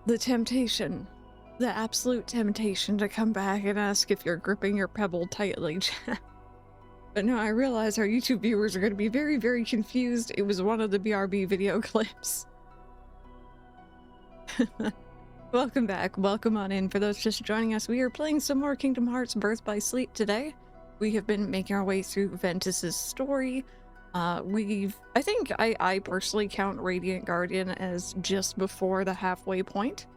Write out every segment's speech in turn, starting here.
The temptation. The absolute temptation to come back and ask if you're gripping your pebble tightly. But no, I realize our YouTube viewers are going to be very, very confused. It was one of the BRB video clips. Welcome back. Welcome on in. For those just joining us, we are playing some more Kingdom Hearts Birth by Sleep today. We have been making our way through Ventus's story. I think I personally count Radiant Guardian as just before the halfway point.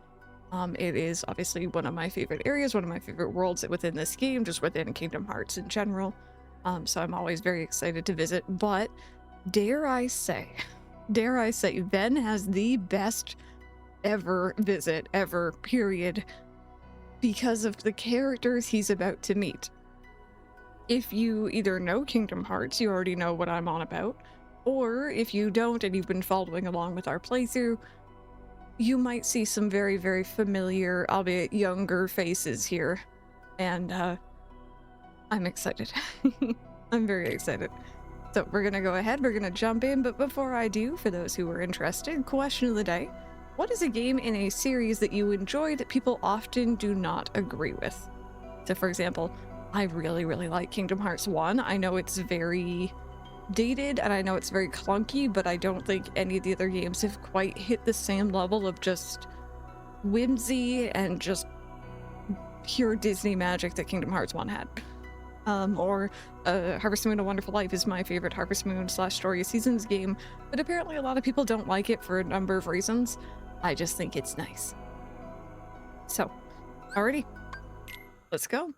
It is obviously one of my favorite areas, one of my favorite worlds within this game, just within Kingdom Hearts in general. So I'm always very excited to visit, but dare I say, Ven has the best ever visit ever, period, because of the characters he's about to meet. If you either know Kingdom Hearts, you already know what I'm on about, or if you don't and you've been following along with our playthrough, you might see some very, very familiar, albeit younger faces here, and I'm excited. I'm very excited. So we're gonna go ahead, we're gonna jump in, but before I do, for those who are interested, question of the day: what is a game in a series that you enjoy that people often do not agree with? So for example, I really, really like Kingdom Hearts 1. I know it's very dated and I know it's very clunky, but I don't think any of the other games have quite hit the same level of just whimsy and just pure Disney magic that Kingdom Hearts 1 had. Harvest Moon: A Wonderful Life is my favorite Harvest Moon / Story of Seasons game, but apparently a lot of people don't like it for a number of reasons. I just think it's nice. So, alrighty, let's go.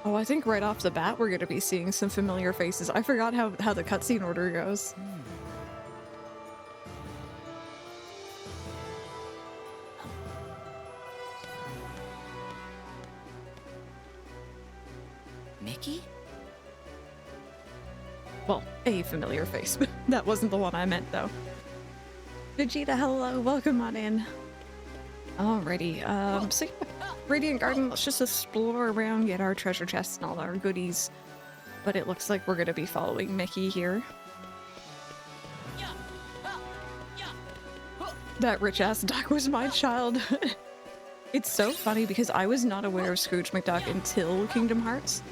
Oh, I think right off the bat we're going to be seeing some familiar faces. I forgot how the cutscene order goes. Mickey? Well, a familiar face. That wasn't the one I meant, though. Vegeta, hello, welcome on in. Alrighty, so Radiant Garden, let's just explore around, get our treasure chests and all our goodies. But it looks like we're gonna be following Mickey here. That rich-ass duck was my childhood. It's so funny because I was not aware of Scrooge McDuck until Kingdom Hearts.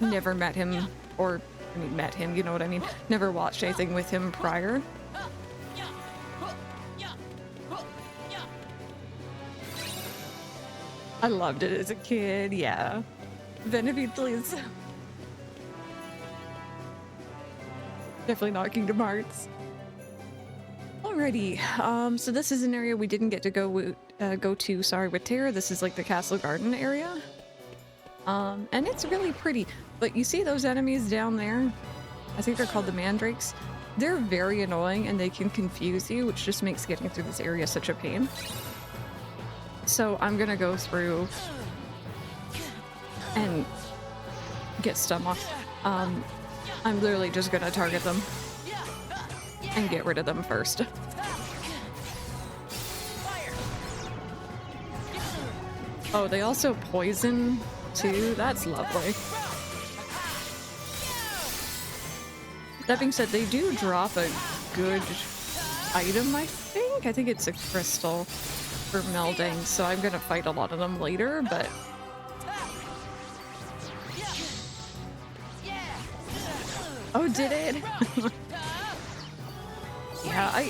Never met him, or, I mean, met him, you know what I mean? Never watched anything with him prior. I loved it as a kid, yeah. Venivide, please. Definitely not Kingdom Hearts. Alrighty, so this is an area we didn't get to go to, sorry, with Terra. This is like the Castle Garden area. And it's really pretty, but you see those enemies down there? I think they're called the mandrakes. They're very annoying and they can confuse you, which just makes getting through this area such a pain. So I'm gonna go through and get stun off. I'm literally just gonna target them and get rid of them first. Oh, they also poison too. That's lovely. That being said, they do drop a good item, I think. I think it's a crystal for melding, so I'm gonna fight a lot of them later, but oh, did it? Yeah,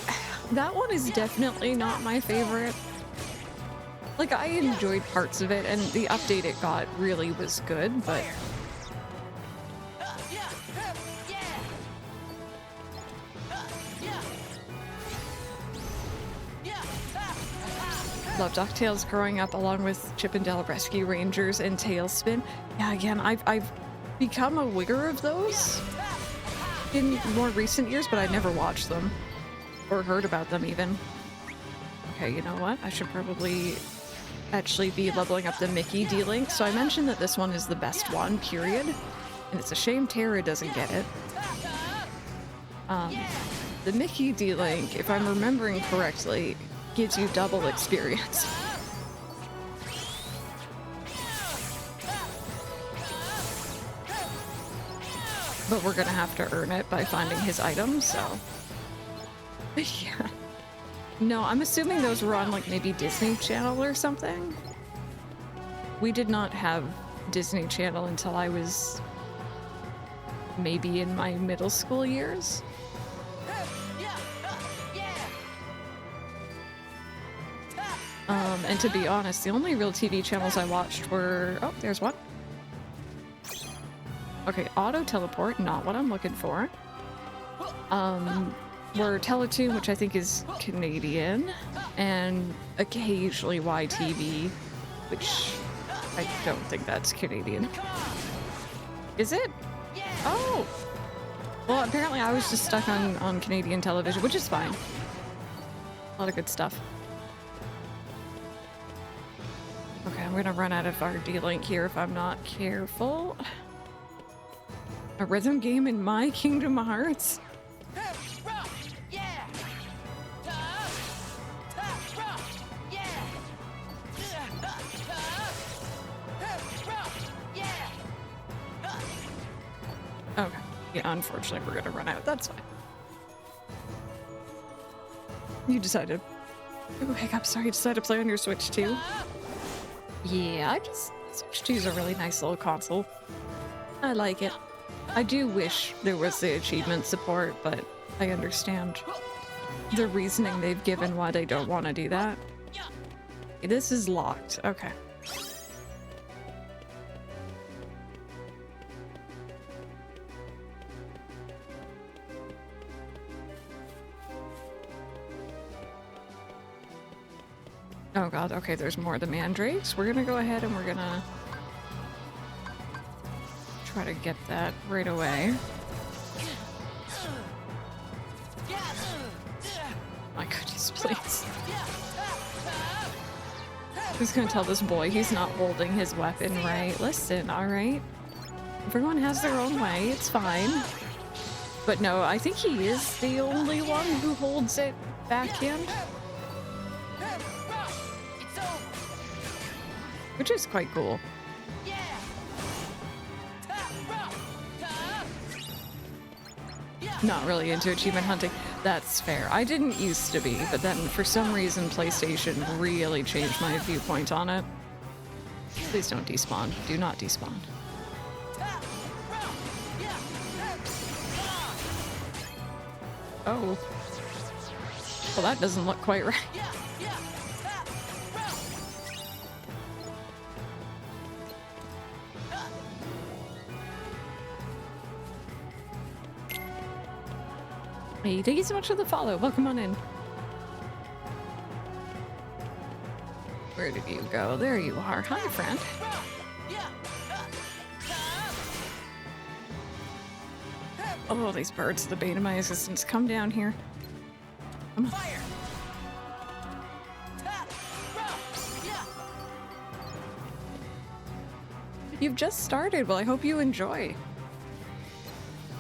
that one is definitely not my favorite. Like, I enjoyed parts of it, and the update it got really was good, but love DuckTales growing up along with Chip and Dale Rescue Rangers and Tailspin. Yeah, again, I've become aware of those in more recent years, but I never watched them or heard about them even. Okay, you know what? I should probably actually be leveling up the Mickey D-Link. So I mentioned that this one is the best one, period. And it's a shame Terra doesn't get it. Um, the Mickey D-Link, if I'm remembering correctly, gives you double experience. But we're gonna have to earn it by finding his items, so... yeah. No, I'm assuming those were on, like, maybe Disney Channel or something. We did not have Disney Channel until I was maybe in my middle school years. And to be honest, the only real TV channels I watched were... oh, there's one. Okay, auto teleport, not what I'm looking for. Were Teletoon, which I think is Canadian, and occasionally YTV, which I don't think that's Canadian. Is it? Oh! Well, apparently I was just stuck on Canadian television, which is fine. A lot of good stuff. Okay, I'm gonna run out of our D-Link here if I'm not careful. A rhythm game in my Kingdom Hearts? Okay. Yeah, unfortunately we're gonna run out. That's fine. You decided... oh, heck, I'm sorry. You decided to play on your Switch 2? Yeah, Switch 2 is a really nice little console. I like it. I do wish there was the achievement support, but I understand the reasoning they've given why they don't want to do that. This is locked. Okay. Oh god, okay, there's more of the mandrakes. We're gonna go ahead and we're gonna try to get that right away. My goodness, please. Who's gonna tell this boy he's not holding his weapon right? Listen, alright? Everyone has their own way, it's fine. But no, I think he is the only one who holds it backhand. Which is quite cool. Not really into achievement hunting. That's fair. I didn't used to be, but then for some reason PlayStation really changed my viewpoint on it. Please don't despawn. Do not despawn. Oh. Well, that doesn't look quite right. Hey, thank you so much for the follow. Welcome on in. Where did you go? There you are. Hi, friend. Oh, these birds are the bane of my existence. Come down here. Come on. You've just started. Well, I hope you enjoy.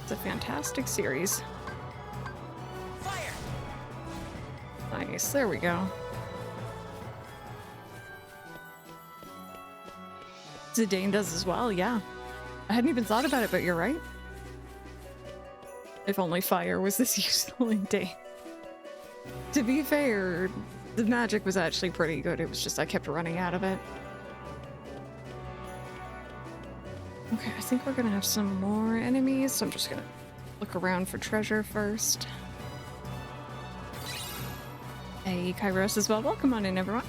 It's a fantastic series. Nice, there we go. Zidane does as well, yeah. I hadn't even thought about it, but you're right. If only fire was this useful in Dane. To be fair, the magic was actually pretty good. It was just I kept running out of it. Okay, I think we're gonna have some more enemies, so I'm just gonna look around for treasure first. Hey, Kairos as well. Welcome on in, everyone.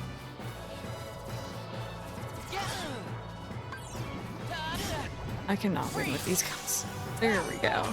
I cannot win with these guns. There we go.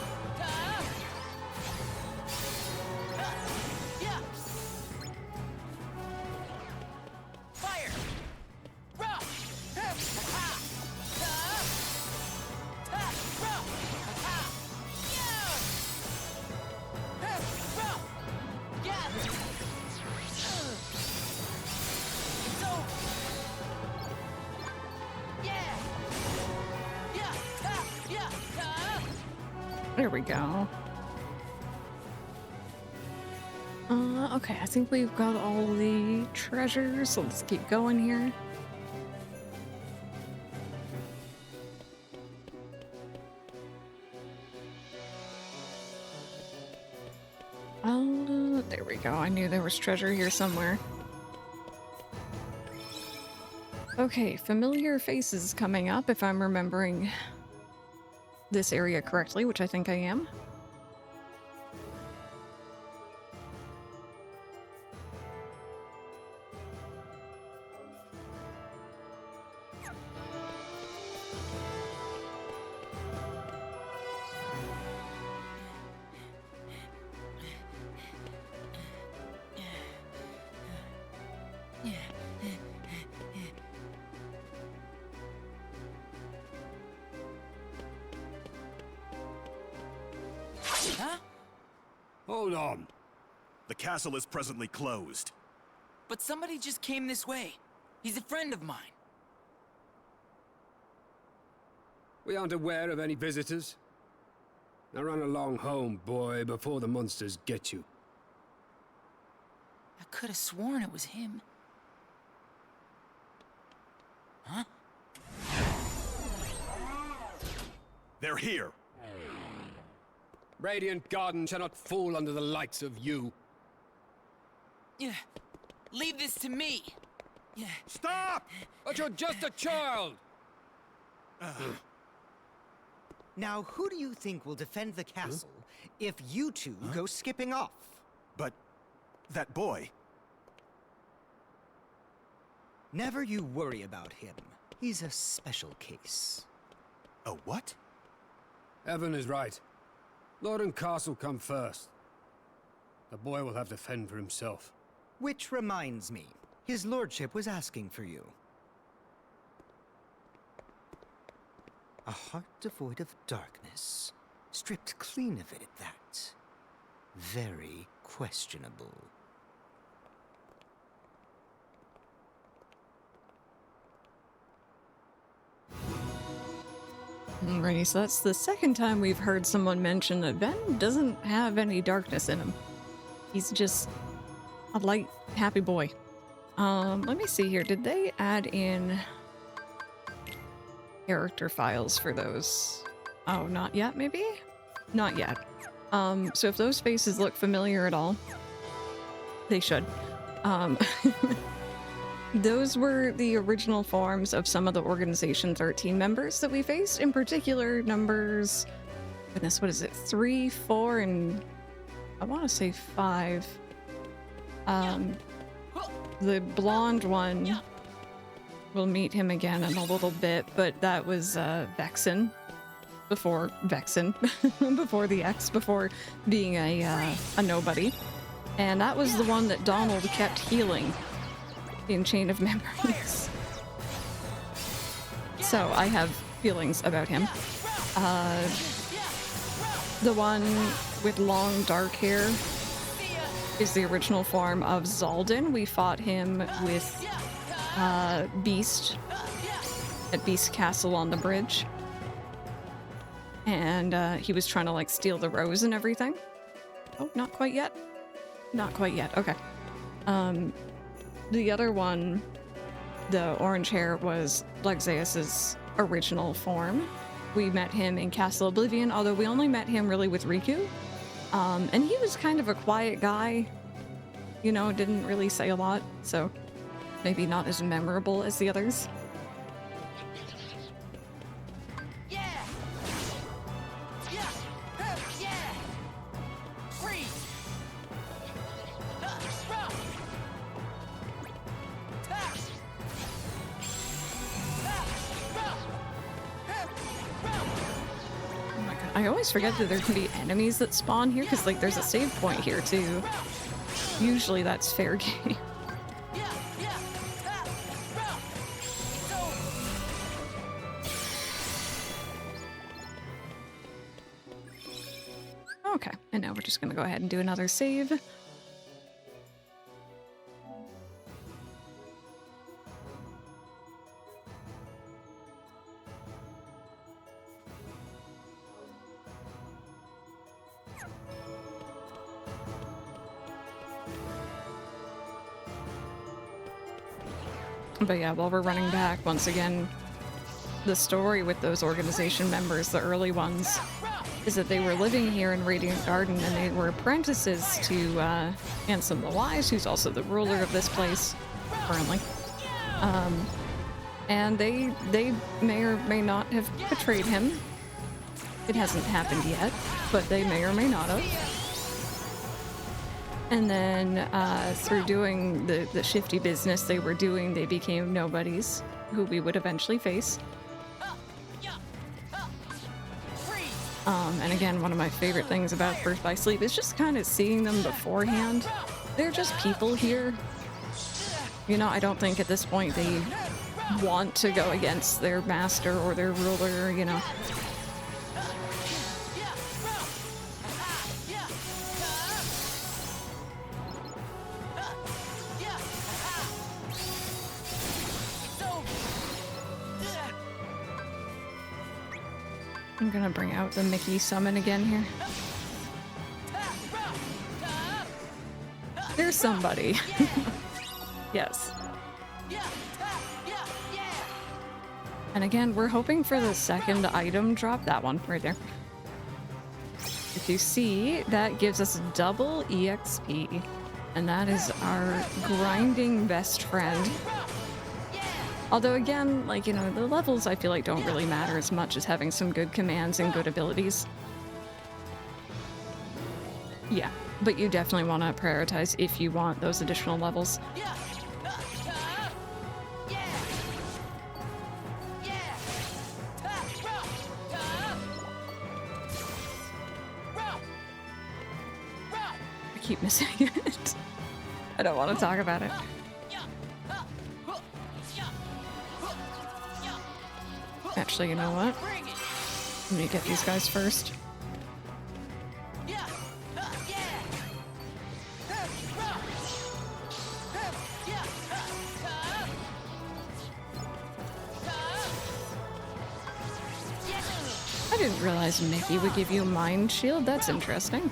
There we go. Okay, I think we've got all the treasures, so let's keep going here. There we go. I knew there was treasure here somewhere. Okay, familiar faces coming up, if I'm remembering this area correctly, which I think I am. Huh? Hold on. The castle is presently closed. But somebody just came this way. He's a friend of mine. We aren't aware of any visitors. Now run along home, boy, before the monsters get you. I could have sworn it was him. Huh? They're here. Radiant Garden shall not fall under the likes of you. Yeah. Leave this to me. Yeah. Stop! But you're just a child! Now, who do you think will defend the castle if you two go skipping off? But that boy... Never you worry about him. He's a special case. A what? Evan is right. Lord and castle come first. The boy will have to fend for himself. Which reminds me, his lordship was asking for you. A heart devoid of darkness, stripped clean of it at that. Very questionable. Alrighty, so that's the second time we've heard someone mention that Ben doesn't have any darkness in him. He's just a light, happy boy. Let me see here. Did they add in character files for those? Oh, not yet, maybe? Not yet. So if those faces look familiar at all, they should. Those were the original forms of some of the Organization 13 members that we faced. In particular, numbers... Goodness, what is it? 3, 4, and... I want to say 5. The blonde one... We'll meet him again in a little bit, but that was Vexen. Before Vexen. Before the X, before being a nobody. And that was the one that Donald kept healing in Chain of Memories. So I have feelings about him. The one with long dark hair is the original form of Zaldin. We fought him with Beast at Beast Castle on the bridge. And he was trying to like steal the rose and everything. Oh, not quite yet. Not quite yet. Okay. The other one, the orange hair, was Lexaeus's original form. We met him in Castle Oblivion, although we only met him really with Riku. And he was kind of a quiet guy, you know, didn't really say a lot, so maybe not as memorable as the others. I always forget that there can be enemies that spawn here, because like there's a save point here too. Usually that's fair game. Okay, and now we're just gonna go ahead and do another save. But yeah, while we're running back, once again, the story with those organization members, the early ones, is that they were living here in Radiant Garden and they were apprentices to Ansem the Wise, who's also the ruler of this place currently. And they may or may not have betrayed him. It hasn't happened yet, but they may or may not have. And then through doing the shifty business they were doing, they became nobodies who we would eventually face. And again, one of my favorite things about Birth by Sleep is just kind of seeing them beforehand. They're just people here. You know, I don't think at this point they want to go against their master or their ruler, you know. I'm gonna bring out the Mickey summon again here. There's somebody. Yes. And again, we're hoping for the second item drop, that one right there. If you see, that gives us double EXP. And that is our grinding best friend. Although again, like, you know, the levels I feel like don't really matter as much as having some good commands and good abilities. Yeah, but you definitely want to prioritize if you want those additional levels. I keep missing it. I don't want to talk about it. Actually, you know what? Let me get these guys first. I didn't realize Mickey would give you a mind shield. That's interesting.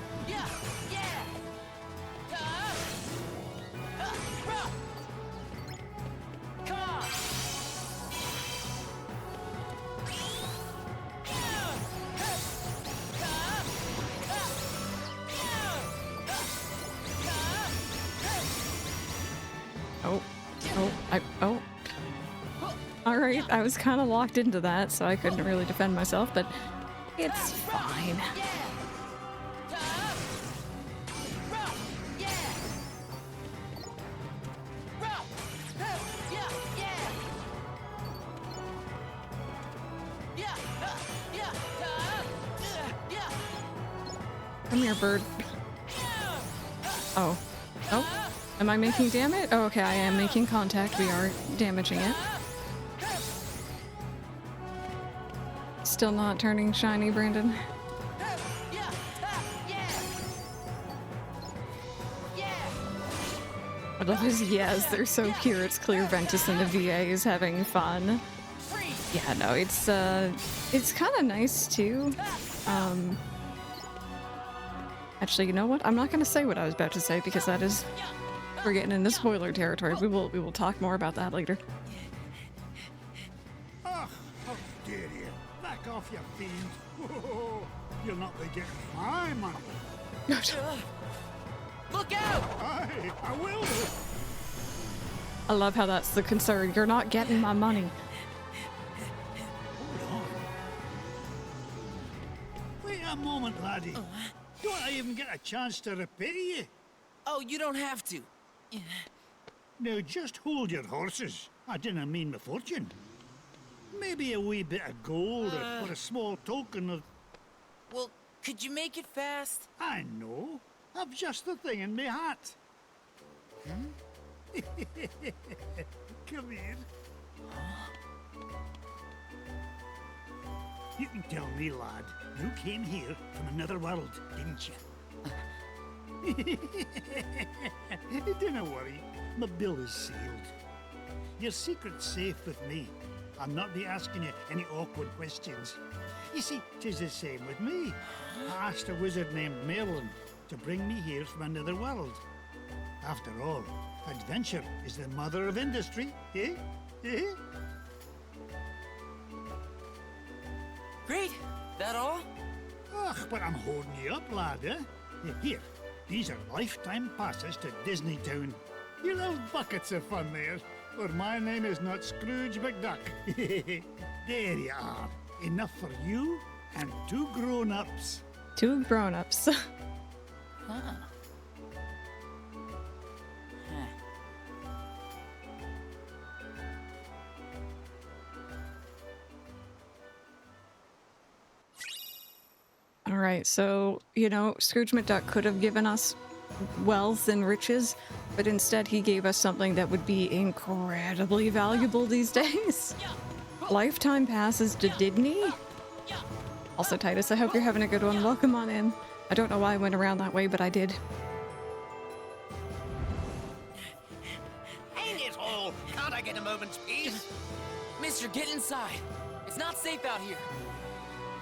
Alright, I was kind of locked into that, so I couldn't really defend myself, but it's fine. Come here, bird. Oh. Oh. Am I making damage? Oh, okay, I am making contact. We are damaging it. Still not turning shiny, Brandon. I love his yes, they're so pure. It's clear Ventus and the VA is having fun. Yeah, no, it's kind of nice too. Actually, you know what? I'm not going to say what I was about to say because that is, we're getting into spoiler territory. We will talk more about that later. Oh, how dare you! Back off, you fiend! Whoa, you'll not be getting my money. Look out! Aye, I will. I love how that's the concern. You're not getting my money. Hold on. Wait a moment, laddie. Don't I even get a chance to repay you? Oh, you don't have to. Now just hold your horses. I didn't mean my fortune. Maybe a wee bit of gold or a small token of... Well, could you make it fast? I know. I've just the thing in my hat. Come here. You can tell me, lad, you came here from another world, didn't you? Don't worry, my bill is sealed. Your secret's safe with me. I'll not be asking you any awkward questions. You see, 'tis the same with me. I asked a wizard named Merlin to bring me here from another world. After all, Adventure is the mother of industry, eh? Eh? Great. That all? Ugh, but I'm holding you up, lad, eh? Here, these are lifetime passes to Disney Town. You'll have buckets of fun there, or my name is not Scrooge McDuck. There you are. Enough for you and 2 grown-ups. 2 grown-ups. Huh. Huh. All right, so, you know, Scrooge McDuck could have given us wealth and riches, but instead he gave us something that would be incredibly valuable these days. Lifetime passes to Disney. Also, Titus, I hope you're having a good one. Welcome on in. I don't know why I went around that way, but I did. Hang it all! Can't I get a moment's peace? Mister, get inside. It's not safe out here.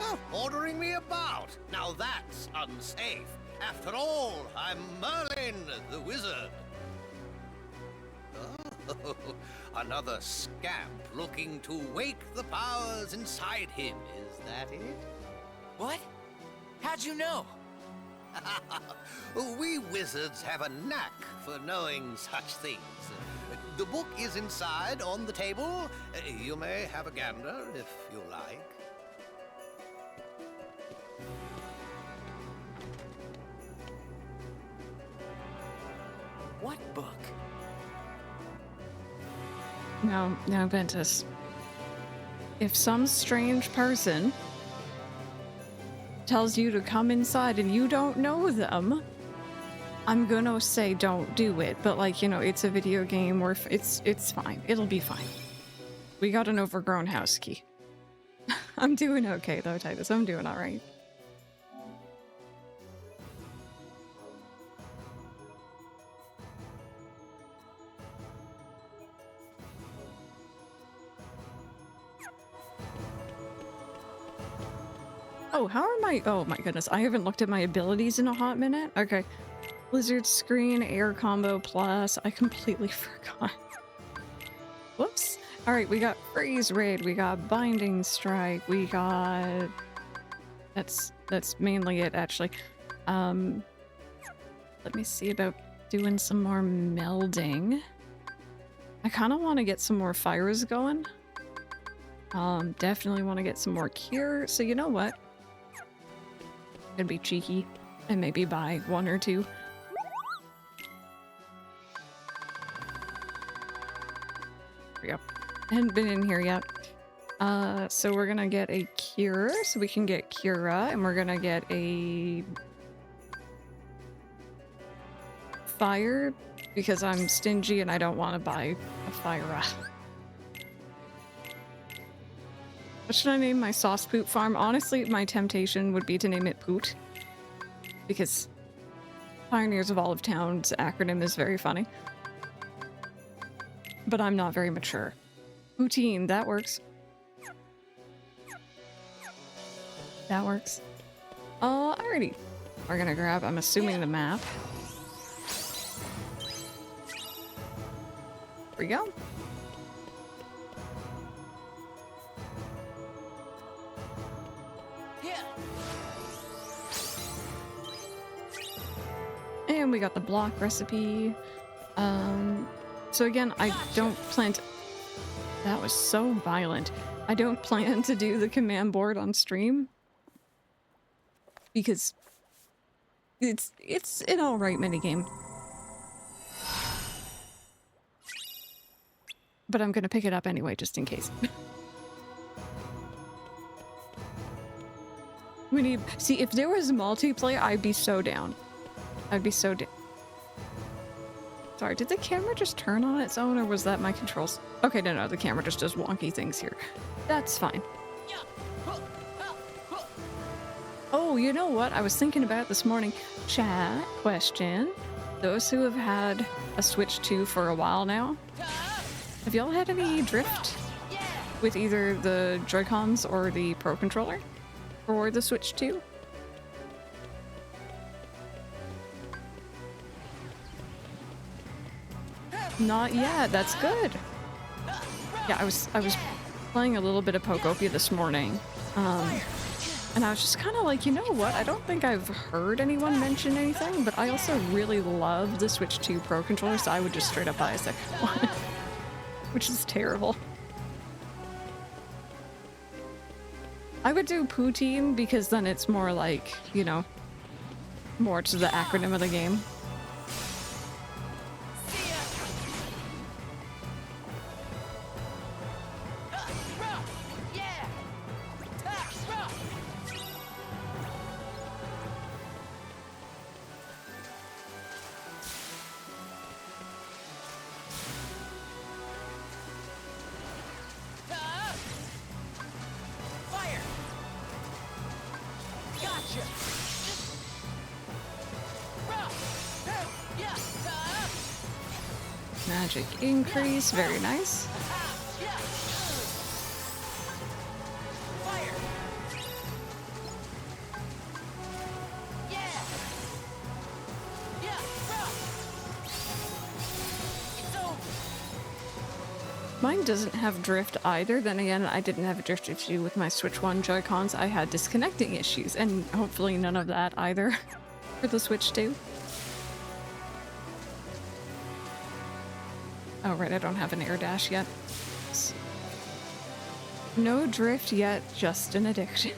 Oh, ordering me about. Now that's unsafe. After all, I'm Merlin, the wizard. Oh, another scamp looking to wake the powers inside him. Is that it? What? How'd you know? We wizards have a knack for knowing such things. The book is inside on the table. You may have a gander if you like. What book? No, Ventus. If some strange person tells you to come inside and you don't know them, I'm gonna say don't do it. But like, you know, it's a video game where it's fine. It'll be fine. We got an overgrown house key. I'm doing okay though, Titus. I'm doing all right. Oh, how are my... Oh my goodness, I haven't looked at my abilities in a hot minute. Okay. Blizzard screen, air combo plus. I completely forgot. Whoops. Alright, we got freeze raid, we got binding strike, we got... That's mainly it, actually. Let me see about doing some more melding. I kind of want to get some more fires going. Definitely want to get some more cure. So you know what? Could be cheeky and maybe buy 1 or 2. There we go. I hadn't been in here yet. So we're gonna get a cure, so we can get Cura, and we're gonna get a fire because I'm stingy and I don't want to buy a fire. What should I name my sauce poot farm? Honestly, my temptation would be to name it Poot. Because Pioneers of Olive Town's acronym is very funny. But I'm not very mature. Poutine, that works. That works. Alrighty. We're gonna grab, I'm assuming, the map. Here we go. And we got the block recipe. So again, I don't plan to... That was so violent. I don't plan to do the command board on stream. Because it's an alright minigame. But I'm gonna pick it up anyway, just in case. We need... See, if there was multiplayer, I'd be so down. I'd be so Sorry, did the camera just turn on its own, or was that my controls? Okay, no, the camera just does wonky things here. That's fine. Oh, you know what? I was thinking about it this morning. Chat, question. Those who have had a Switch 2 for a while now, have y'all had any drift with either the Joy-Cons or the Pro Controller for the Switch 2? Not yet. That's good. Yeah, I was playing a little bit of Pokopia this morning. And I was just kind of like, you know what? I don't think I've heard anyone mention anything, but I also really love the Switch 2 Pro controller, so I would just straight up buy a second one, which is terrible. I would do poutine because then it's more like, you know, more to the acronym of the game. Magic increase, very nice. Mine doesn't have drift either. Then again, I didn't have a drift issue with my Switch 1 Joy-Cons. I had disconnecting issues, and hopefully none of that either for the Switch 2. Oh, right, I don't have an air dash yet. No drift yet, just an addiction.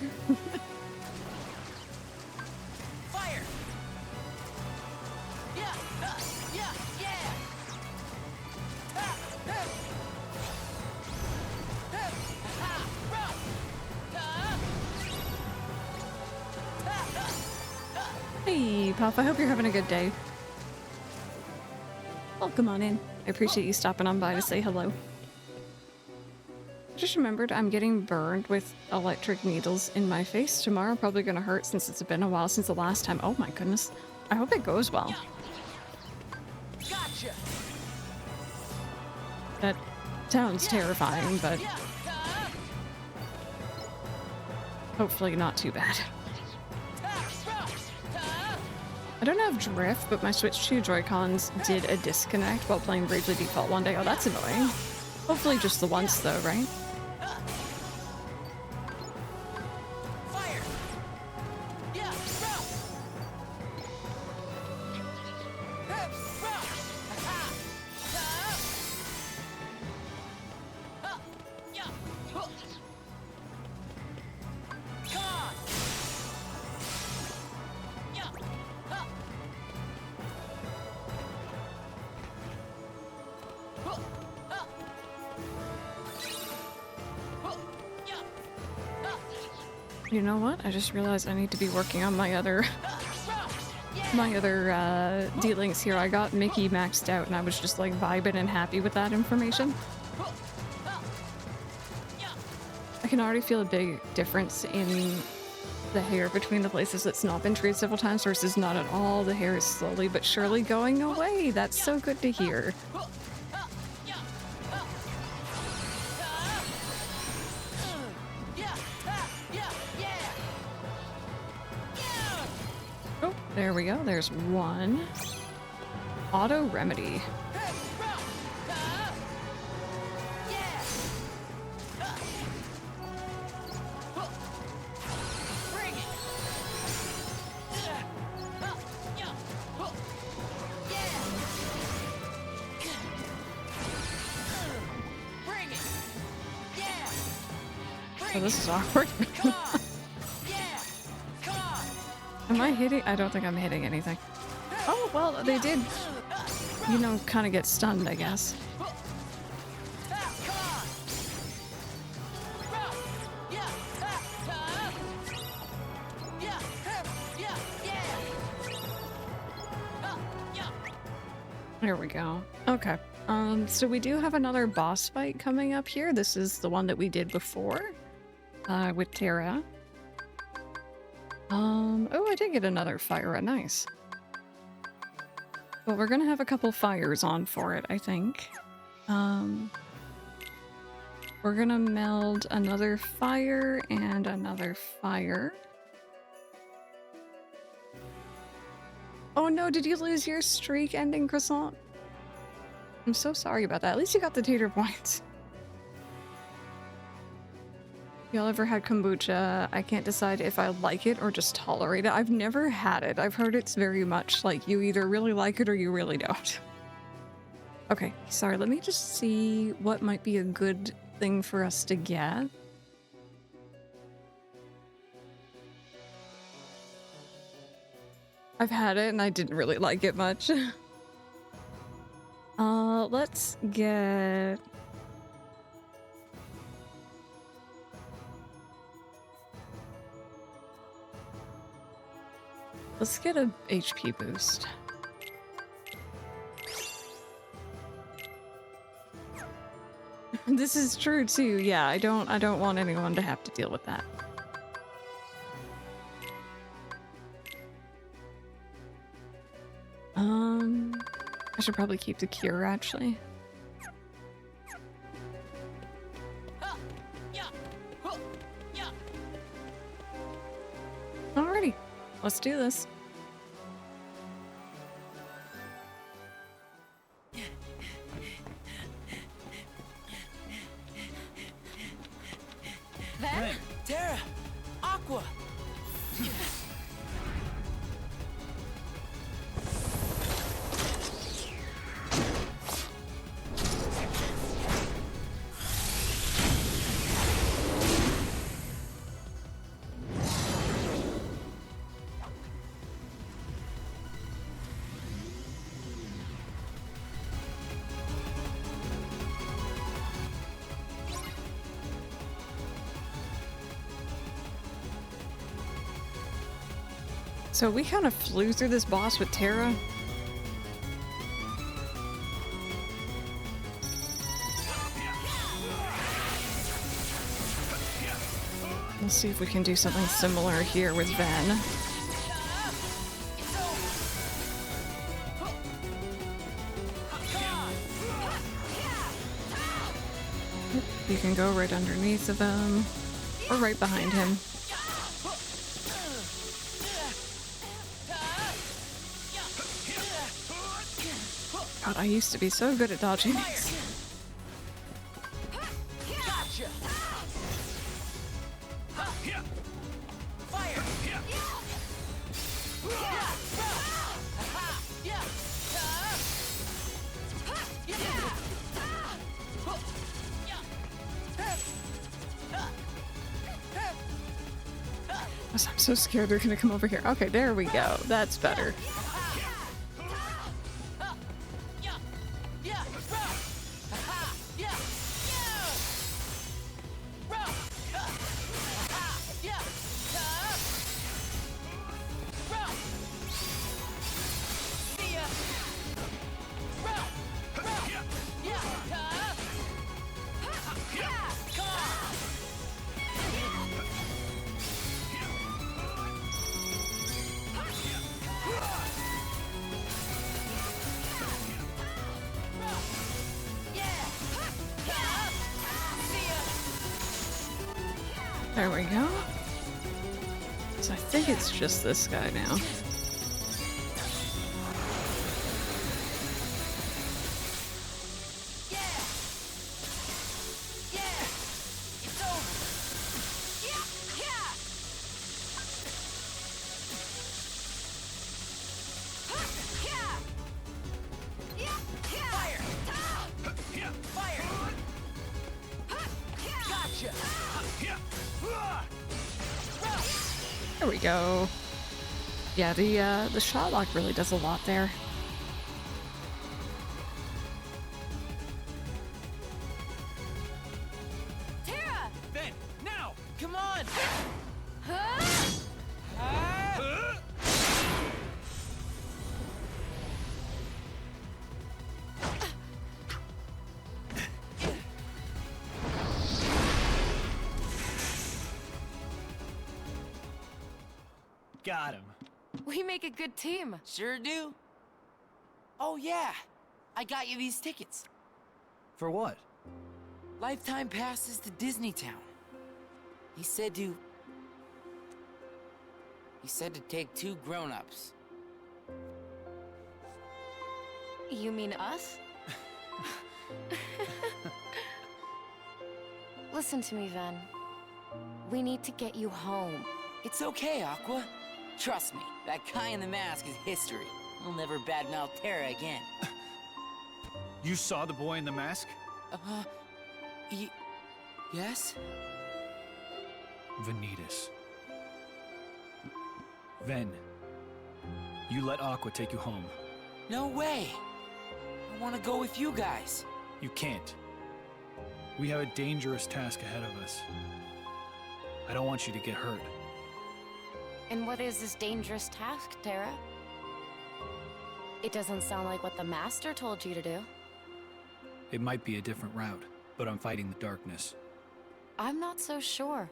Fire! Yeah! Yeah! Yeah! Hey, Pop, I hope you're having a good day. Welcome on in. I appreciate you stopping on by to say hello. Just remembered I'm getting burned with electric needles in my face tomorrow. Probably gonna hurt since it's been a while since the last time. Oh my goodness. I hope it goes well. Gotcha. That sounds terrifying, but hopefully not too bad. I don't have drift, but my Switch 2 Joy-Cons did a disconnect while playing Bravely Default one day. Oh, that's annoying. Hopefully just the once though, right? You know what? I just realized I need to be working on my other dealings here. I got Mickey maxed out and I was just like vibing and happy with that information. I can already feel a big difference in the hair between the places that's not been treated several times versus not at all. The hair is slowly but surely going away. That's so good to hear. Oh, there we go. There's one. Auto remedy. Oh, this is awkward. Am I hitting? I don't think I'm hitting anything. Oh, well, they did, you know, kind of get stunned, I guess. There we go. Okay. So we do have another boss fight coming up here. This is the one that we did before, with Terra. Oh, I did get another fire. Nice. But we're gonna have a couple fires on for it, I think. We're gonna meld another fire and another fire. Oh no, did you lose your streak ending, Croissant? I'm so sorry about that. At least you got the tater points. Y'all ever had kombucha? I can't decide if I like it or just tolerate it. I've never had it. I've heard it's very much like you either really like it or you really don't. Okay, sorry, let me just see what might be a good thing for us to get. I've had it and I didn't really like it much. Let's get... Let's get a HP boost. This is true too. Yeah, I don't want anyone to have to deal with that. I should probably keep the cure actually. Alrighty, let's do this. Ven, Terra, Aqua. So we kind of flew through this boss with Terra. We'll see if we can do something similar here with Ven. You can go right underneath of him, or right behind him. God, I used to be so good at dodging these. I'm so scared they're gonna come over here. Okay, there we go. That's better. There we go. So I think it's just this guy now. There we go. Yeah, the shot lock really does a lot there. Terra! Ven, now! Come on! Got him. We make a good team. Sure do. Oh yeah, I got you these tickets. For what? Lifetime passes to Disney Town. He said to take 2 grown-ups. You mean us? Listen to me, Ven. We need to get you home. It's okay, Aqua. Trust me, that guy in the mask is history. I'll never badmouth Terra again. You saw the boy in the mask? Yes? Vanitas. Ven, you let Aqua take you home. No way. I want to go with you guys. You can't. We have a dangerous task ahead of us. I don't want you to get hurt. And what is this dangerous task, Terra? It doesn't sound like what the Master told you to do. It might be a different route, but I'm fighting the darkness. I'm not so sure.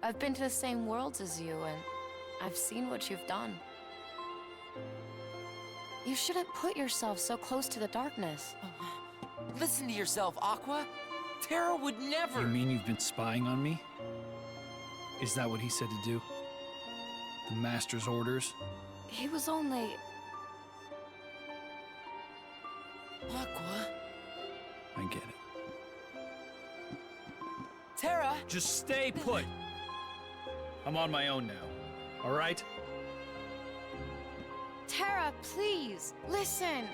I've been to the same worlds as you, and I've seen what you've done. You shouldn't put yourself so close to the darkness. Listen to yourself, Aqua. Terra would never... You mean you've been spying on me? Is that what he said to do? The Master's orders? He was only... Aqua? I get it. Terra? Just stay put! I'm on my own now, alright? Terra, please, listen!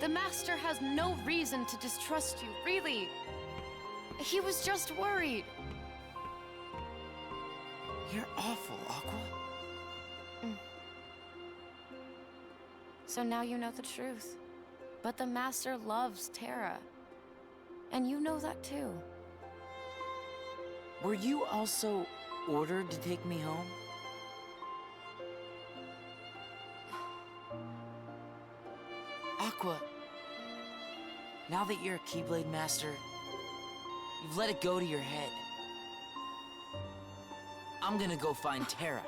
The Master has no reason to distrust you, really. He was just worried. You're awful, Aqua. So now you know the truth. But the Master loves Terra. And you know that too. Were you also ordered to take me home? Aqua, now that you're a Keyblade Master, you've let it go to your head. I'm gonna go find Terra.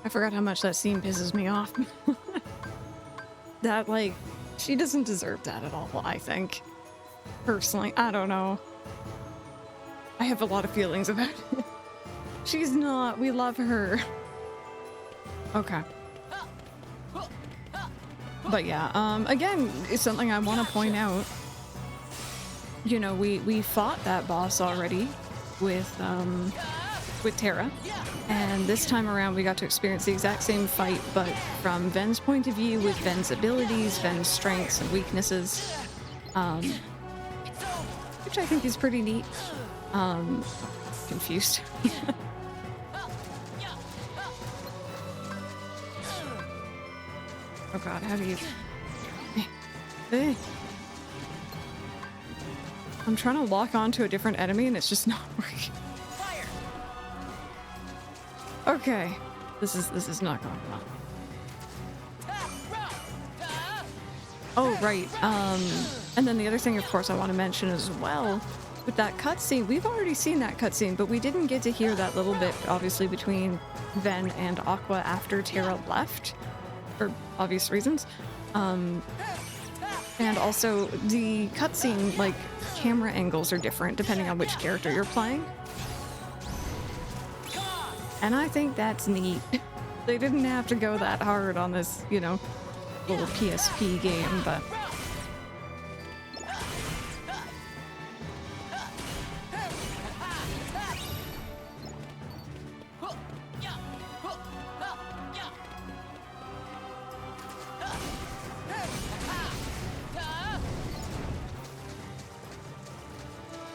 I forgot how much that scene pisses me off. That, like, she doesn't deserve that at all, I think. Personally, I don't know. I have a lot of feelings about it. She's not. We love her. Okay. But yeah, again, it's something I want to point out. You know, we fought that boss already with Terra. And this time around we got to experience the exact same fight, but from Ven's point of view, with Ven's abilities, Ven's strengths and weaknesses. Which I think is pretty neat. Confused. Oh god, how do you... Hey. I'm trying to lock onto a different enemy and it's just not working. Okay. This is not going well. Oh, right. And then the other thing, of course, I want to mention as well, with that cutscene, we've already seen that cutscene, but we didn't get to hear that little bit, obviously, between Ven and Aqua after Terra left, for obvious reasons. And also, the cutscene, like, camera angles are different depending on which character you're playing. And I think that's neat. They didn't have to go that hard on this, you know, little PSP game, but...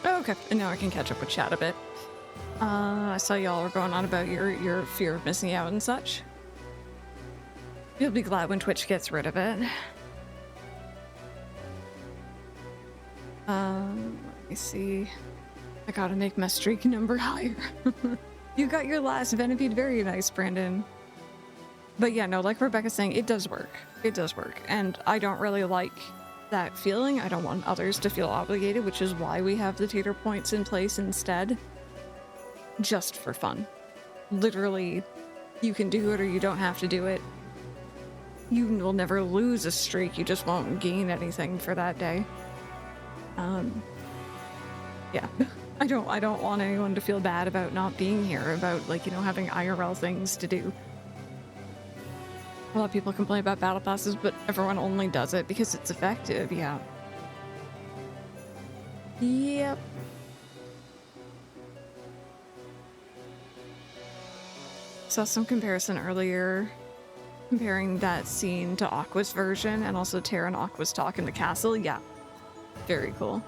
Okay, and now I can catch up with chat a bit. I saw y'all were going on about your fear of missing out and such. You'll be glad when Twitch gets rid of it. Let me see. I gotta make my streak number higher. You got your last Venipede, very nice, Brandon. But yeah, no, like Rebecca's saying, it does work. It does work. And I don't really like that feeling. I don't want others to feel obligated, which is why we have the tater points in place instead. Just for fun. Literally, you can do it or you don't have to do it. You will never lose a streak, you just won't gain anything for that day. Yeah. I don't want anyone to feel bad about not being here, about, like, you know, having IRL things to do. A lot of people complain about battle passes, but everyone only does it because it's effective, yeah. Yep. Saw some comparison earlier, comparing that scene to Aqua's version, and also Terra and Aqua's talk in the castle. Yeah, very cool.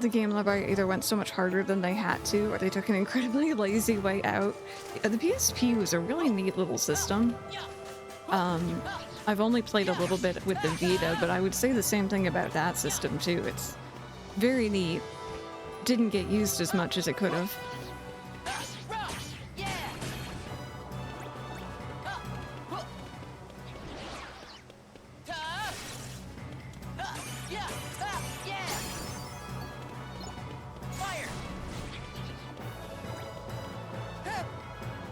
The game library either went so much harder than they had to, or they took an incredibly lazy way out. The PSP was a really neat little system. I've only played a little bit with the Vita, but I would say the same thing about that system too. It's very neat. Didn't get used as much as it could have.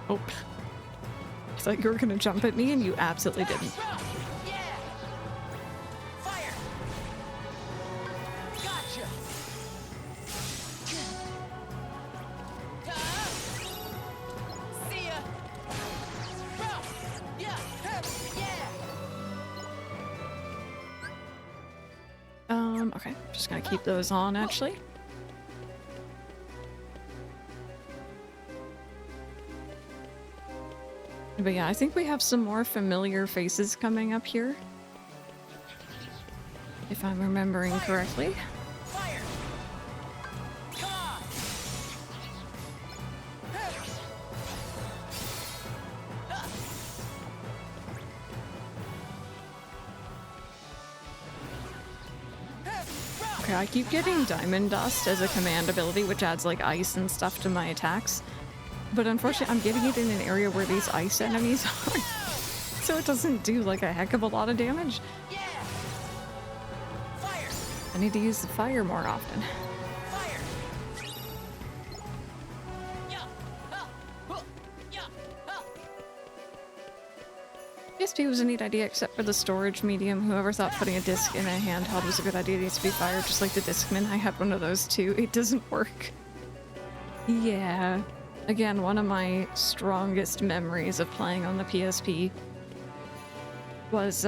Oh. I thought you were gonna jump at me and you absolutely didn't. Okay, just gonna keep those on actually. But yeah, I think we have some more familiar faces coming up here, if I'm remembering correctly. Okay, I keep getting Diamond Dust as a command ability, which adds like ice and stuff to my attacks. But unfortunately, I'm getting it in an area where these ice enemies are, so it doesn't do like a heck of a lot of damage. I need to use the fire more often. PSP was a neat idea, except for the storage medium. Whoever thought putting a disc in a handheld was a good idea needs to be fired, just like the Discman. I had one of those too. It doesn't work. Yeah. Again, one of my strongest memories of playing on the PSP was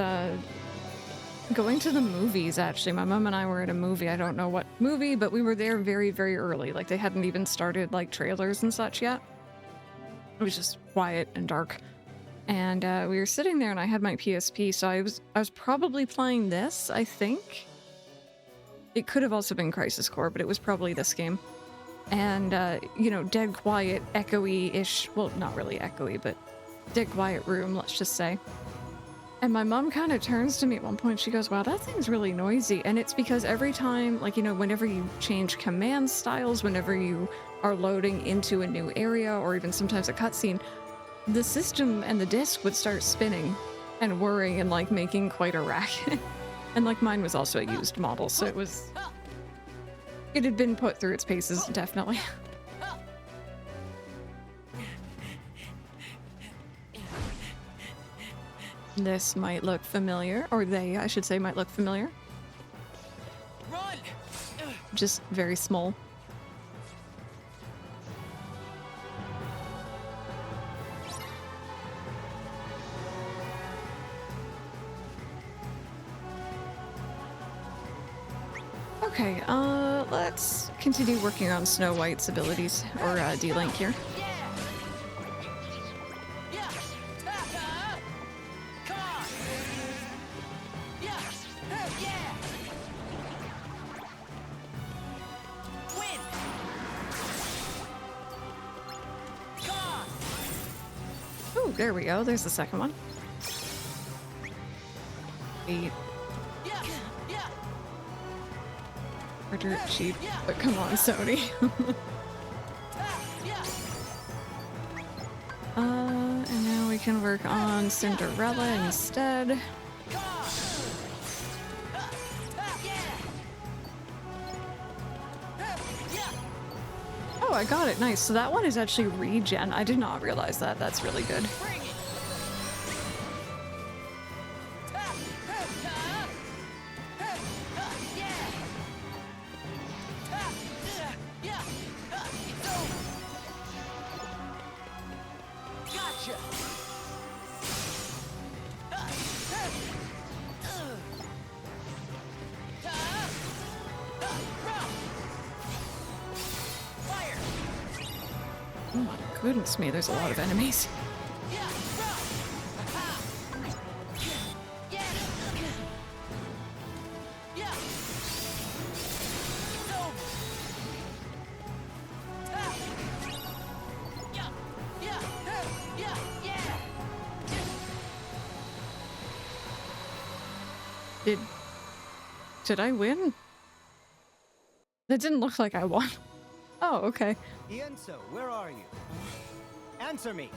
going to the movies, actually. My mom and I were at a movie. I don't know what movie, but we were there very, very early. Like, they hadn't even started, like, trailers and such yet. It was just quiet and dark. And we were sitting there, and I had my PSP, so I was probably playing this, I think. It could have also been Crisis Core, but it was probably this game. And, you know, dead quiet, echoey-ish, well, not really echoey, but dead quiet room, let's just say. And my mom kind of turns to me at one point, she goes, wow, that thing's really noisy. And it's because every time, like, you know, whenever you change command styles, whenever you are loading into a new area, or even sometimes a cutscene, the system and the disc would start spinning and whirring and, like, making quite a racket. And, like, mine was also a used model, so it had been put through its paces, definitely. This might look familiar, or they, I should say, might look familiar. Run! Just very small. Okay, let's continue working on Snow White's abilities, or D-Link here. Ooh, there we go, there's the second one. 8. We're dirt cheap, but come on, Sony. And now we can work on Cinderella instead. Oh, I got it, nice. So that one is actually regen. I did not realize that. That's really good. Goodness me, there's a lot of enemies. Did I win? That didn't look like I won. Oh, okay. Ienzo, where are you? Answer me!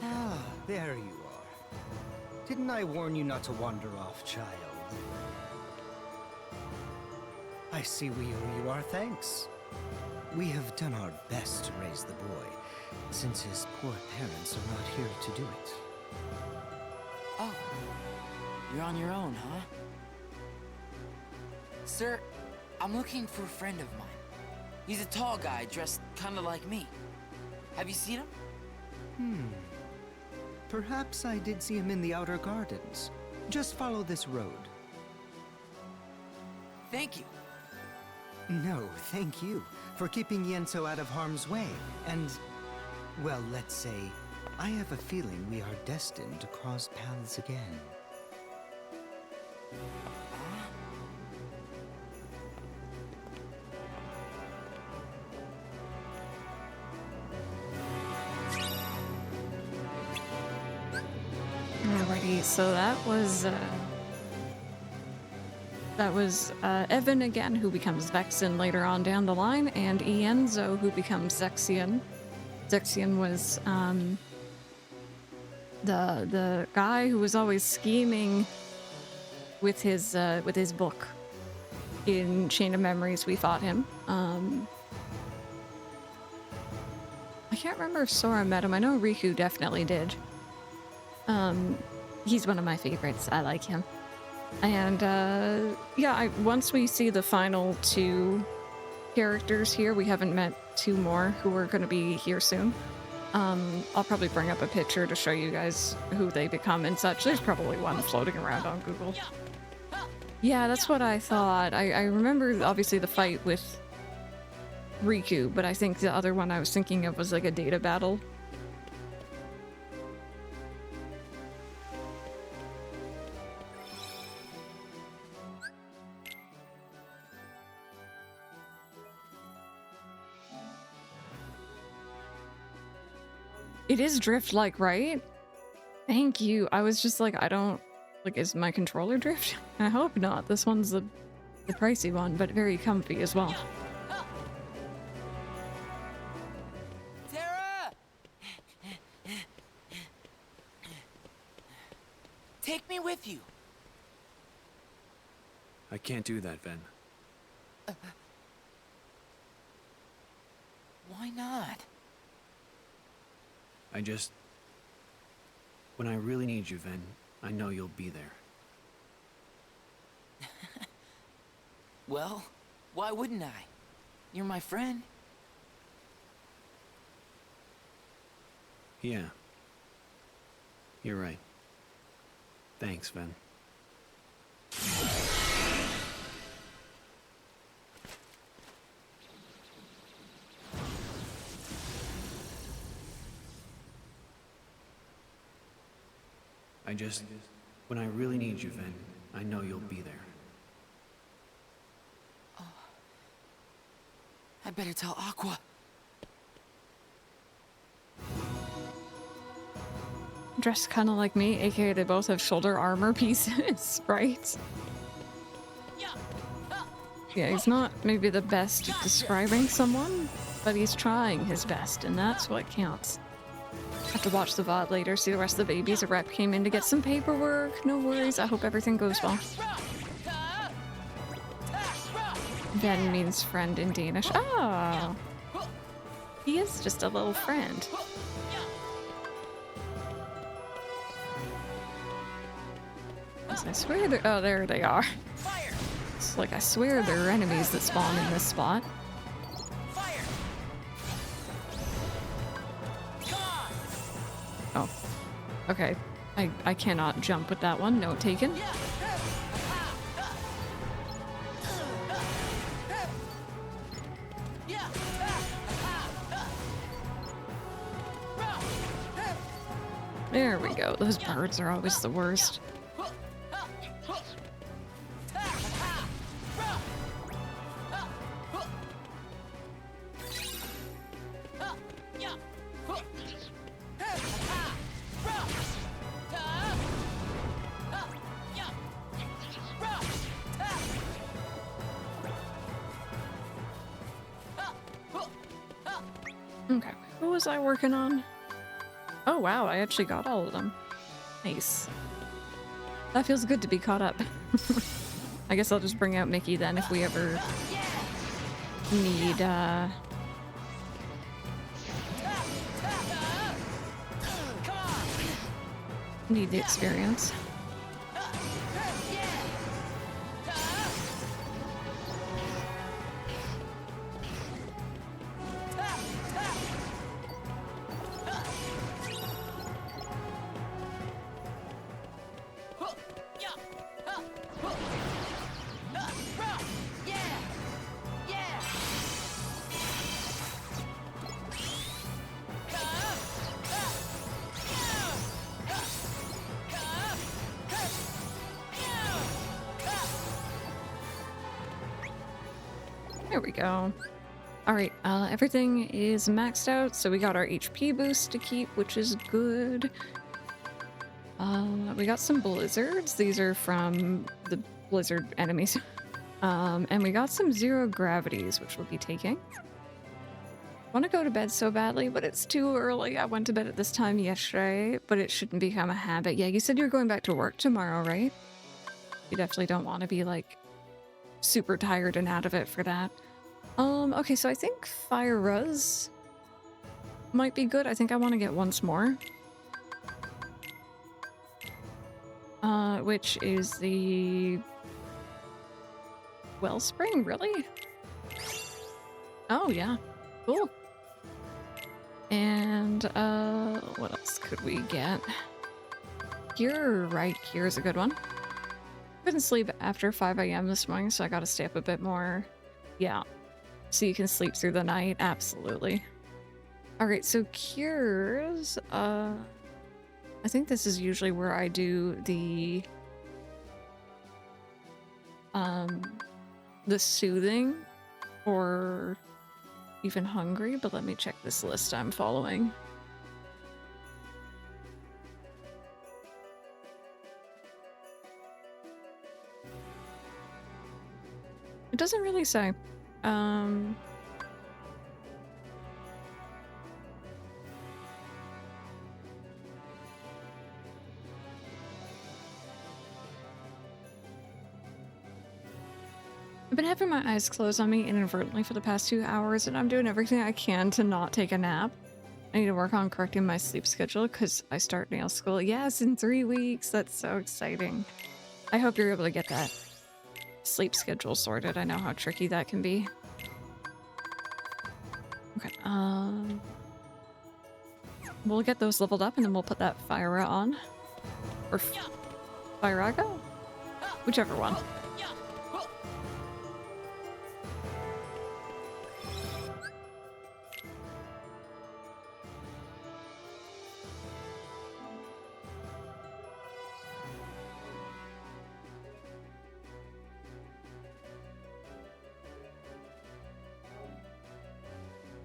Ah, there you are. Didn't I warn you not to wander off, child? I see we owe you our thanks. We have done our best to raise the boy, since his poor parents are not here to do it. Oh, you're on your own, huh? Sir, I'm looking for a friend of mine. He's a tall guy dressed kinda like me. Have you seen him? Perhaps I did see him in the outer gardens. Just follow this road. Thank you. No, thank you for keeping Ienzo out of harm's way. And, well, let's say, I have a feeling we are destined to cross paths again. Alrighty, so that was Evan again, who becomes Vexen later on down the line, and Ienzo, who becomes Zexion. Zexion was the guy who was always scheming with his book. In Chain of Memories, we fought him. I can't remember if Sora met him. I know Riku definitely did. He's one of my favorites. I like him. And yeah, once we see the final two characters here, we haven't met two more who are going to be here soon. I'll probably bring up a picture to show you guys who they become and such. There's probably one floating around on Google. Yeah, that's what I thought. I remember obviously the fight with Riku, but I think the other one I was thinking of was like a data battle. It is drift-like, right? Thank you. I was just like, I don't... Like, is my controller drift? I hope not. This one's the pricey one, but very comfy as well. Terra! Take me with you. I can't do that, Ven. Why not? When I really need you, Ven, I know you'll be there. Well, why wouldn't I? You're my friend. Yeah. You're right. Thanks, Ven. When I really need you, Ven, I know you'll be there. Oh. I better tell Aqua. Dressed kind of like me, aka they both have shoulder armor pieces, right? Yeah, he's not maybe the best at describing someone, but he's trying his best, and that's what counts. Have to watch the VOD later, see the rest of the babies. A rep came in to get some paperwork. No worries, I hope everything goes well. Ven means friend in Danish. Oh! He is just a little friend. I swear they're... Oh, there they are. It's like, I swear there are enemies that spawn in this spot. Oh. Okay. I cannot jump with that one. Note taken. There we go. Those birds are always the worst. Okay, what was I working on? Oh wow, I actually got all of them. Nice. That feels good to be caught up. I guess I'll just bring out Mickey then if we ever need the experience. There we go. Alright, everything is maxed out, so we got our HP boost to keep, which is good. We got some blizzards. These are from the blizzard enemies. And we got some zero gravities, which we'll be taking. I want to go to bed so badly, but it's too early. I went to bed at this time yesterday, but it shouldn't become a habit. Yeah, you said you're going back to work tomorrow, right? You definitely don't want to be, like, super tired and out of it for that. Okay, so I think Fire Ruz might be good. I think I want to get once more. Which is the Wellspring, really? Oh, yeah. Cool. And, what else could we get? Cure, right, Cure's a good one. Couldn't sleep after 5 a.m. this morning, so I gotta stay up a bit more. Yeah. So you can sleep through the night? Absolutely. Alright, so cures, I think this is usually where I do the soothing or even hungry, but let me check this list I'm following. It doesn't really say. I've been having my eyes closed on me inadvertently for the past 2 hours, and I'm doing everything I can to not take a nap. I need to work on correcting my sleep schedule because I start nail school. Yes, in 3 weeks. That's so exciting. I hope you're able to get that sleep schedule sorted. I know how tricky that can be. Okay, we'll get those leveled up and then we'll put that Fire on. Or Firago? Whichever one.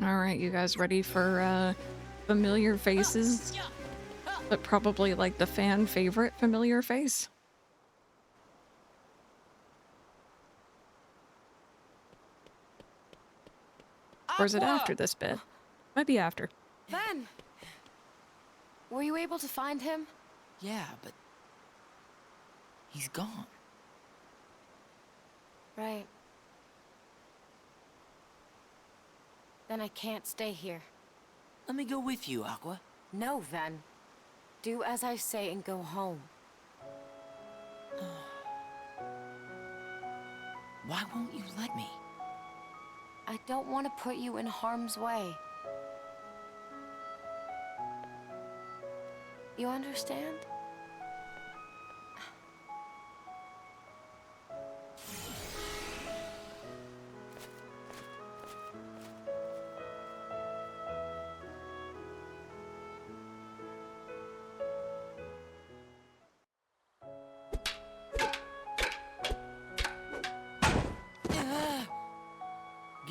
Alright, you guys ready for familiar faces? But probably like the fan favorite familiar face? Or is it after this bit? Might be after. Ven! Were you able to find him? Yeah, but he's gone. Right. Then I can't stay here. Let me go with you, Aqua. No, Ven. Do as I say and go home. Why won't you let me? I don't want to put you in harm's way. You understand?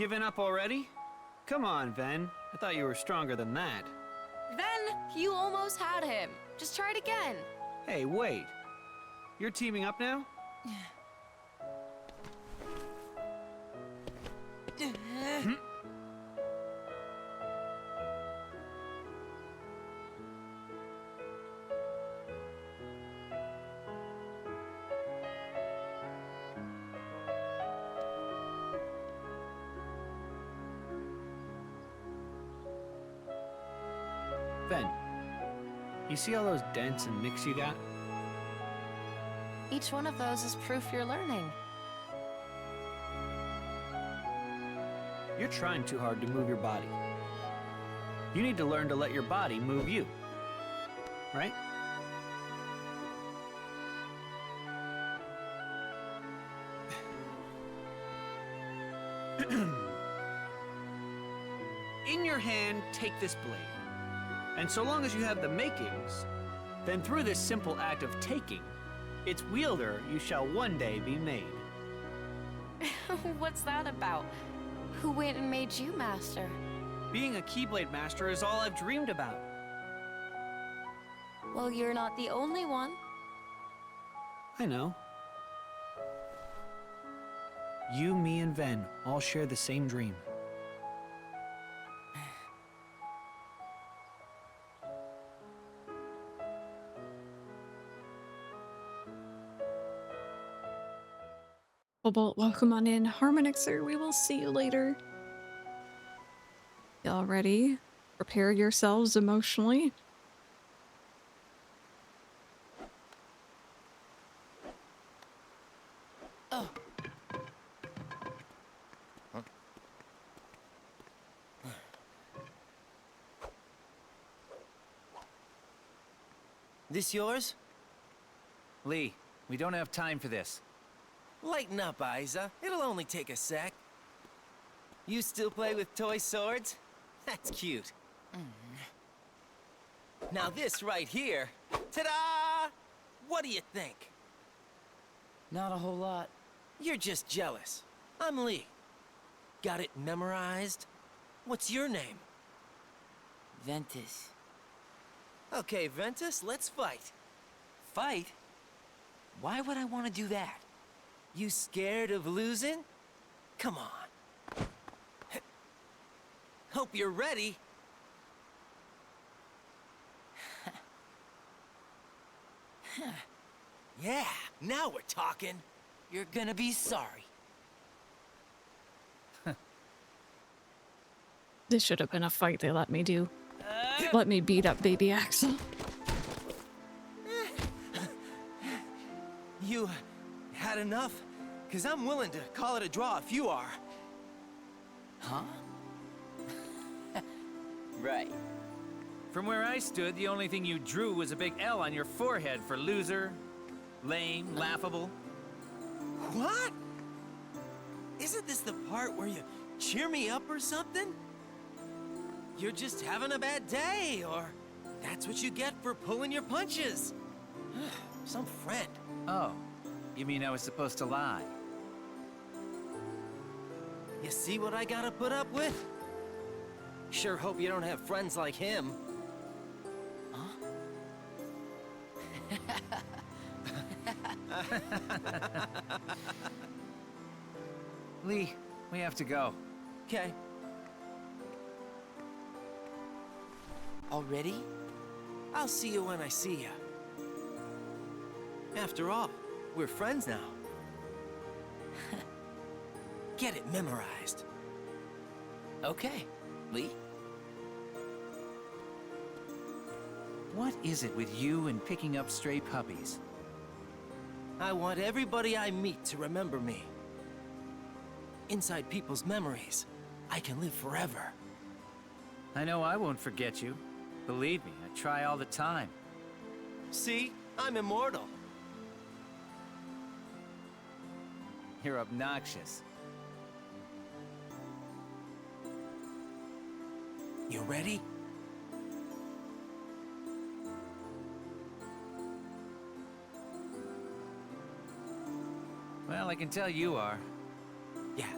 Giving up already? Come on, Ven. I thought you were stronger than that. Then, you almost had him. Just try it again. Hey, wait. You're teaming up now? Ven, you see all those dents and nicks you got? Each one of those is proof you're learning. You're trying too hard to move your body. You need to learn to let your body move you. Right? In your hand, take this blade. And so long as you have the makings, then through this simple act of taking, its wielder you shall one day be made. What's that about? Who went and made you master? Being a Keyblade master is all I've dreamed about. Well, you're not the only one. I know. You, me, and Ven all share the same dream. Cobalt, welcome on in. Harmonixer, we will see you later. Y'all ready? Prepare yourselves emotionally. Oh. Huh? This yours? Lee, we don't have time for this. Lighten up, Isa. It'll only take a sec. You still play with toy swords? That's cute. Now this right here. Ta-da! What do you think? Not a whole lot. You're just jealous. I'm Lee. Got it memorized? What's your name? Ventus. Okay, Ventus, let's fight. Fight? Why would I want to do that? You scared of losing? Come on. Hope you're ready. Yeah, now we're talking. You're gonna be sorry. This should have been a fight they let me do. Let me beat up baby Axel. You had enough? 'Cause I'm willing to call it a draw if you are. Huh? Right. From where I stood, the only thing you drew was a big L on your forehead for loser, lame, laughable. What? Isn't this the part where you cheer me up or something? You're just having a bad day, or that's what you get for pulling your punches. Some friend. Oh, you mean I was supposed to lie? You see what I gotta put up with? Sure hope you don't have friends like him. Lee, we have to go. Okay. Already? I'll see you when I see you. After all, we're friends now. Get it memorized. Okay, Lee. What is it with you and picking up stray puppies? I want everybody I meet to remember me. Inside people's memories, I can live forever. I know I won't forget you. Believe me, I try all the time. See? I'm immortal. You're obnoxious. You ready? Well, I can tell you are. Yeah.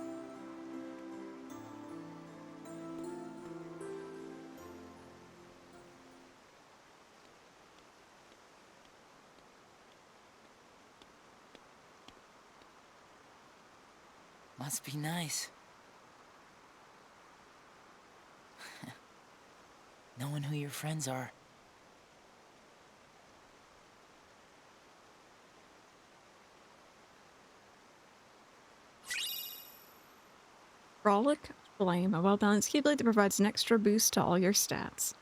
Must be nice. Knowing who your friends are. Frolic Flame, a well-balanced Keyblade that provides an extra boost to all your stats.